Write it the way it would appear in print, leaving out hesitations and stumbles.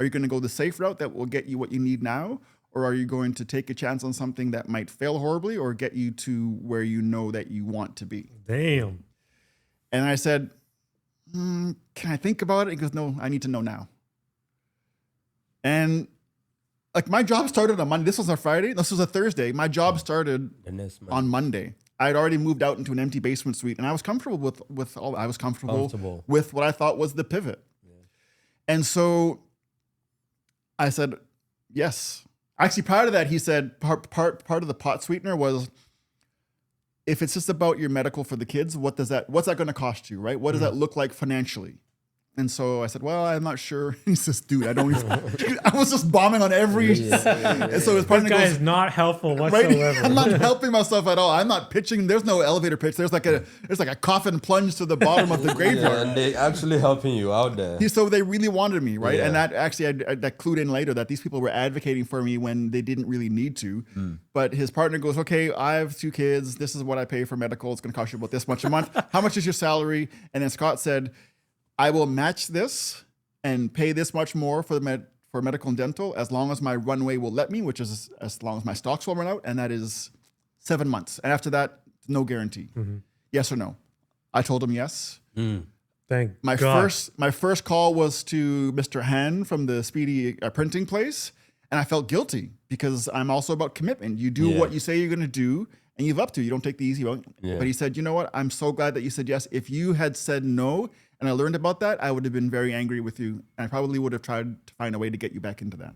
Are you going to go the safe route that will get you what you need now? Or are you going to take a chance on something that might fail horribly or get you to where you know that you want to be? Damn. And I said, can I think about it? He goes, no, I need to know now. And like my job started on Monday. This was a Friday. This was a Thursday. My job started on Monday. I had already moved out into an empty basement suite, and I was comfortable with all. I was comfortable with what I thought was the pivot. Yeah. And so I said, yes. Actually, prior to that, he said part of the pot sweetener was, if it's just about your medical for the kids, what's that going to cost you, right? What does that look like financially? And so I said, well, I'm not sure. He says, dude, I don't even, I was just bombing on every. And so his partner this guy goes, is not helpful whatsoever. Right? I'm not helping myself at all. I'm not pitching. There's no elevator pitch. There's like a coffin plunge to the bottom of the graveyard. Yeah, and they actually helping you out there. So they really wanted me, right? Yeah. And that actually, that clued in later that these people were advocating for me when they didn't really need to. But his partner goes, okay, I have 2 kids. This is what I pay for medical. It's going to cost you about this much a month. How much is your salary? And then Scott said, I will match this and pay this much more for medical and dental as long as my runway will let me, which is as long as my stocks will run out, and that is 7 months. And after that, no guarantee. Yes or no? I told him yes. Thank my God. My first call was to Mr. Han from the Speedy printing place, and I felt guilty because I'm also about commitment. You do what you say you're going to do, and you live up to. You don't take the easy route. Yeah. But he said, you know what? I'm so glad that you said yes. If you had said no, and I learned about that, I would have been very angry with you. And I probably would have tried to find a way to get you back into that.